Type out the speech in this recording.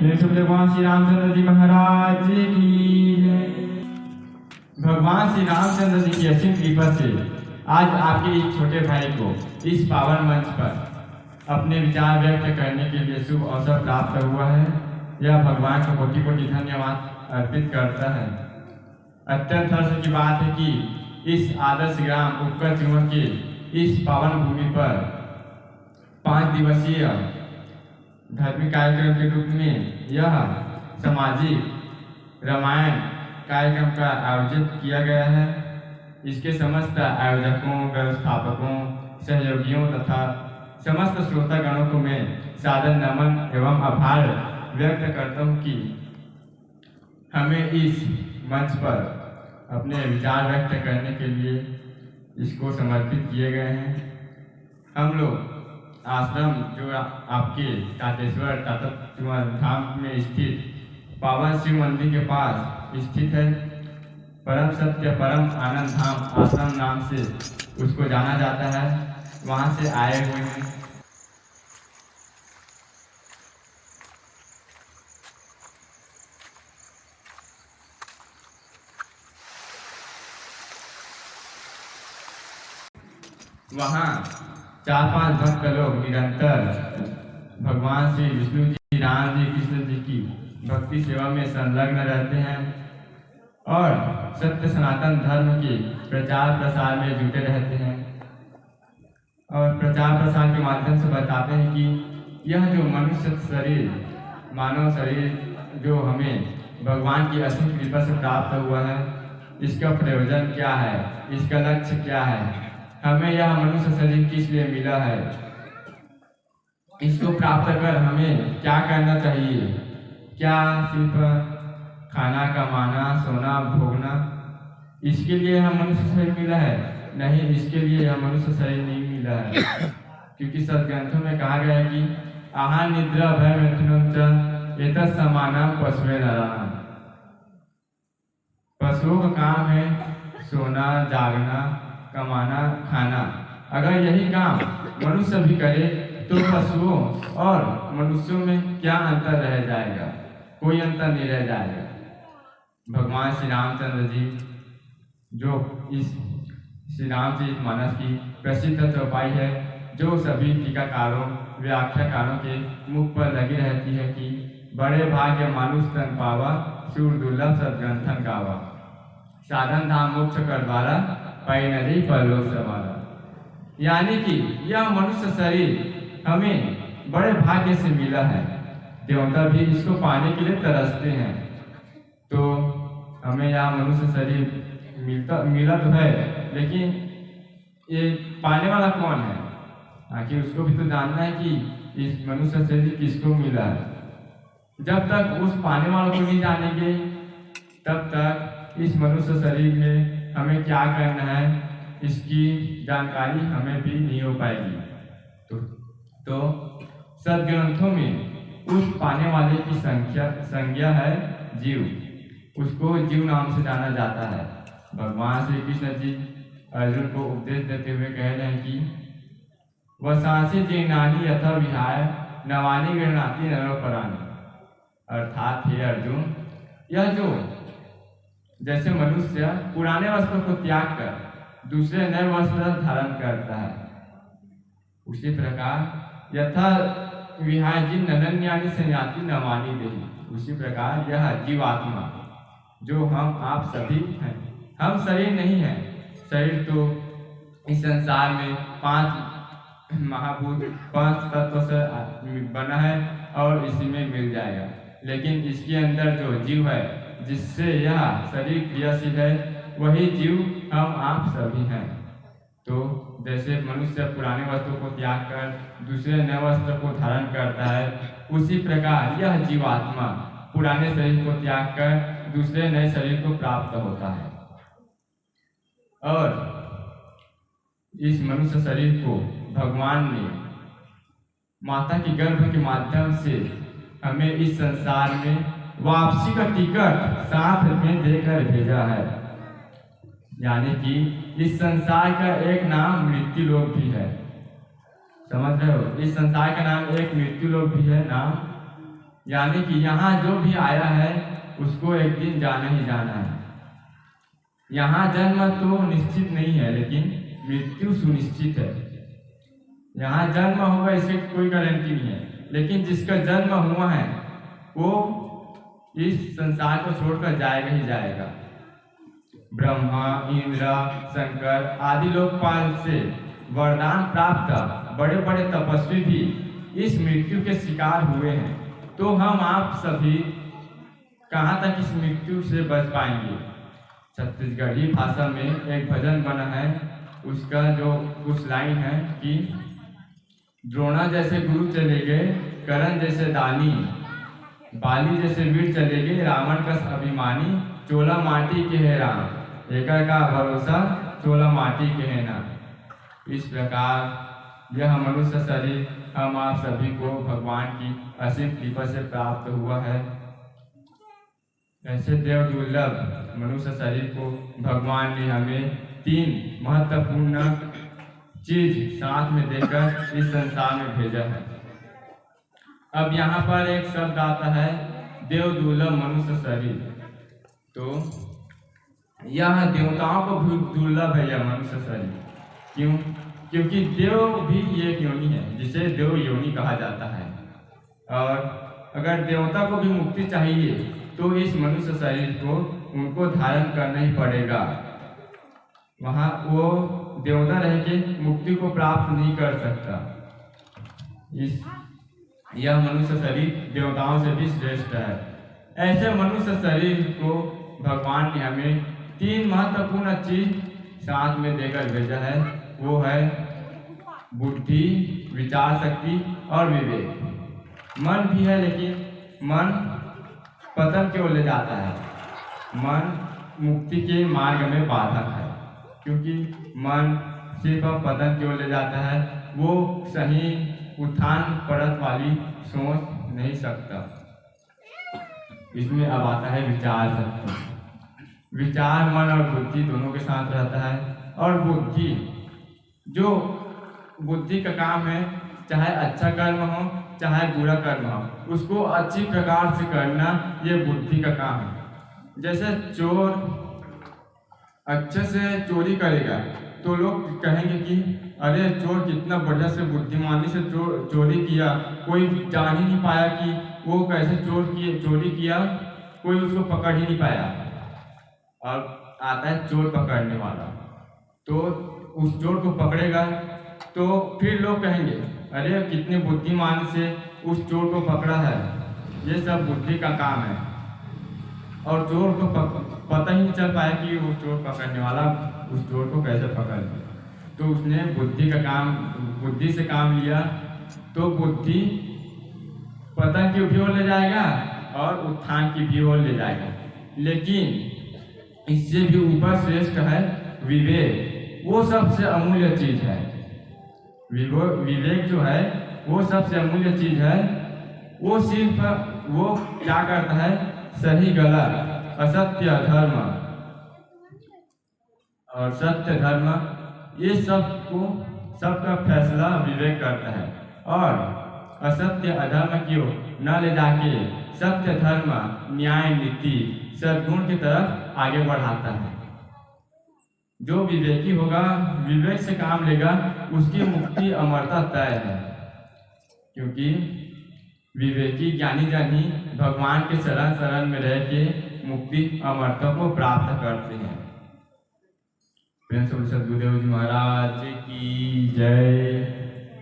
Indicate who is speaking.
Speaker 1: भगवान श्री रामचंद्र जी महाराज की जय। भगवान श्री रामचंद्र जी की असीम कृपा से आज आपके एक छोटे भाई को इस पावन मंच पर अपने विचार व्यक्त करने के लिए शुभ अवसर प्राप्त हुआ है। यह भगवान को कोटि कोटि धन्यवाद अर्पित करता है। अत्यंत हर्ष की बात है कि इस आदर्श ग्राम उपकर चिन्ह के इस पावन भूमि पर 5 दिवसीय धार्मिक कार्यक्रम के रूप में यह सामाजिक रामायण कार्यक्रम का आयोजित किया गया है। इसके समस्त आयोजकों, व्यवस्थापकों, सहयोगियों तथा समस्त श्रोतागणों को मैं सादर नमन एवं आभार व्यक्त करता हूँ कि हमें इस मंच पर अपने विचार व्यक्त करने के लिए इसको समर्पित किए गए हैं। हम लोग आश्रम जो आपके तातेश्वर तातत्वर धाम में स्थित पावन शिव मंदिर के पास स्थित है। परम सत्य परम आनंद धाम आश्रम नाम से उसको जाना जाता है। वहाँ से आए हुए हैं। वहाँ 4-5 भक्त लोग निरंतर भगवान श्री विष्णु जी, राम जी, कृष्ण जी की भक्ति सेवा में संलग्न रहते हैं और सत्य सनातन धर्म के प्रचार प्रसार में जुटे रहते हैं और प्रचार प्रसार के माध्यम से बताते हैं कि यह जो मनुष्य शरीर, मानव शरीर जो हमें भगवान की असीम कृपा से प्राप्त हुआ है, इसका प्रयोजन क्या है, इसका लक्ष्य क्या है, हमें यह मनुष्य शरीर किस लिए मिला है, इसको प्राप्त कर हमें क्या करना चाहिए। क्या सिर्फ खाना कमाना, सोना, भोगना, इसके लिए यह मनुष्य शरीर मिला है? नहीं, इसके लिए यह मनुष्य शरीर नहीं मिला है। क्योंकि सदग्रंथों में कहा गया है कि आहार निद्रा भय मैथुनम च एतत् समानम पशुवे नराणाम। पशुओं का काम है सोना, जागना, कमाना, खाना। अगर यही काम मनुष्य भी करे तो पशुओं और मनुष्यों में क्या अंतर रह जाएगा? कोई अंतर नहीं रह जाएगा। भगवान श्री रामचंद्र जी जो इस श्री रामचरित मानस की प्रसिद्ध चौपाई है, जो सभी टीकाकारों, व्याख्याकारों के मुख पर लगी रहती है कि बड़े भाग्य मानुष तन पावा, सूर दुर्लभ सदग्रंथन गावा, साधन धाम मोक्ष कर द्वारा पाई नदी परलोक सवारा। यानी कि यह मनुष्य शरीर हमें बड़े भाग्य से मिला है। देवता भी इसको पाने के लिए तरसते हैं। तो हमें यह मनुष्य शरीर मिला तो है, लेकिन ये पाने वाला कौन है? आखिर उसको भी तो जानना है कि इस मनुष्य शरीर किसको मिला है। जब तक उस पाने वालों को नहीं जानेंगे, तब तक इस मनुष्य शरीर में हमें क्या करना है, इसकी जानकारी हमें भी नहीं हो पाएगी। तो सदग्रंथों में उस पाने वाले की संज्ञा है जीव। उसको जीव नाम से जाना जाता है। भगवान श्री कृष्ण जी अर्जुन को उपदेश देते हुए कह रहे हैं कि वसांसी जीर्णानि यथा विहाय नवानि गृह्णाति नरोपराणि। अर्थात हे अर्जुन, यह जो जैसे मनुष्य पुराने वस्त्रों को त्याग कर दूसरे नए वस्त्र धारण करता है, उसी प्रकार यथा विहाय ननन्यानि संयाति नवानि देहि। उसी प्रकार यह जीवात्मा जो हम आप सभी हैं, हम शरीर नहीं है। शरीर तो इस संसार में 5 महाभूत 5 तत्व से बना है और इसी में मिल जाएगा। लेकिन इसके अंदर जो जीव है, जिससे यह शरीर क्रियाशील है, वही जीव हम आप सभी हैं। तो जैसे मनुष्य पुराने वस्त्रों को त्याग कर दूसरे नए वस्त्र को धारण करता है, उसी प्रकार यह जीवात्मा पुराने शरीर को त्याग कर दूसरे नए शरीर को प्राप्त होता है। और इस मनुष्य शरीर को भगवान ने माता के गर्भ के माध्यम से हमें इस संसार में वापसी का टिकट साथ में देकर भेजा है। यानी कि इस संसार का एक नाम मृत्यु लोक भी है। समझ रहे हो? इस संसार का नाम एक मृत्यु लोक भी है नाम, यानी कि यहाँ जो भी आया है उसको एक दिन जाना ही जाना है। यहाँ जन्म तो निश्चित नहीं है, लेकिन मृत्यु सुनिश्चित है। यहाँ जन्म होगा इसकी कोई गारंटी नहीं है, लेकिन जिसका जन्म हुआ है वो इस संसार को छोड़कर जाएगा ही जाएगा। ब्रह्मा, इंद्र, शंकर आदि लोकपाल से वरदान प्राप्त बड़े बड़े तपस्वी भी इस मृत्यु के शिकार हुए हैं। तो हम आप सभी कहाँ तक इस मृत्यु से बच पाएंगे? छत्तीसगढ़ी भाषा में एक भजन बना है, उसका जो कुछ लाइन है कि द्रोणा जैसे गुरु चले गए, करण जैसे दानी, बाली जैसे वीर चले गए, रावण का अभिमानी, चोला माटी के है राम, एकर का भरोसा चोला माटी के है ना। इस प्रकार यह मनुष्य शरीर हम आप सभी को भगवान की असीम कृपा से प्राप्त हुआ है। ऐसे देव दुर्लभ मनुष्य शरीर को भगवान ने हमें 3 महत्वपूर्ण चीज साथ में देकर इस संसार में भेजा है। अब यहाँ पर एक शब्द आता है देव दुर्लभ मनुष्य शरीर। तो यह देवताओं को भी दुर्लभ है यह मनुष्य शरीर। क्यों? क्योंकि देव भी एक योनि है जिसे देव योनि कहा जाता है, और अगर देवता को भी मुक्ति चाहिए तो इस मनुष्य शरीर को उनको धारण करना ही पड़ेगा। वहाँ वो देवता रह के मुक्ति को प्राप्त नहीं कर सकता। यह मनुष्य शरीर देवताओं से भी श्रेष्ठ है। ऐसे मनुष्य शरीर को भगवान ने हमें 3 महत्वपूर्ण चीज साथ में देकर भेजा है। वो है बुद्धि, विचार शक्ति और विवेक। मन भी है, लेकिन मन पतन की ओर ले जाता है। मन मुक्ति के मार्ग में बाधक है, क्योंकि मन सिर्फ पतन की ओर ले जाता है। वो सही उत्थान परत वाली सोच नहीं सकता। इसमें अब आता है विचार शक्ति। विचार मन और बुद्धि दोनों के साथ रहता है, और बुद्धि जो बुद्धि का काम है, चाहे अच्छा कर्म हो चाहे बुरा कर्म हो, उसको अच्छी प्रकार से करना ये बुद्धि का काम है। जैसे चोर अच्छे से चोरी करेगा तो लोग कहेंगे कि अरे चोर कितना बढ़िया से बुद्धिमानी से चोरी किया, कोई जान ही नहीं पाया कि वो कैसे चोरी किया, कोई उसको पकड़ ही नहीं पाया। और आता है चोर पकड़ने वाला, तो उस चोर को पकड़ेगा तो फिर लोग कहेंगे अरे कितने बुद्धिमान से उस चोर को पकड़ा है। ये सब बुद्धि का काम है, और चोर को पता ही नहीं चल पाया कि वो चोर पकड़ने वाला उस चोर को कैसे पकड़ लिया। तो उसने बुद्धि से काम लिया, तो बुद्धि पतन की भी ओर ले जाएगा और उत्थान की भी ओर ले जाएगा। लेकिन इससे भी ऊपर श्रेष्ठ है विवेक। वो सबसे अमूल्य चीज है। विवेक जो है वो सबसे अमूल्य चीज है। वो सिर्फ वो क्या करता है, सही गलत, असत्य धर्म और सत्य धर्म, ये सबका फैसला विवेक करता है, और असत्य अधर्म की ओर न ले जाके सत्य धर्म, न्याय, नीति, सद्गुण की तरफ आगे बढ़ाता है। जो विवेकी होगा, विवेक से काम लेगा, उसकी मुक्ति अमरता तय है। क्योंकि विवेकी ज्ञानी जन ही भगवान के शरण में रह के मुक्ति अमरता को प्राप्त करते हैं। प्रेम से सद्गुरुदेव जी महाराज की जय।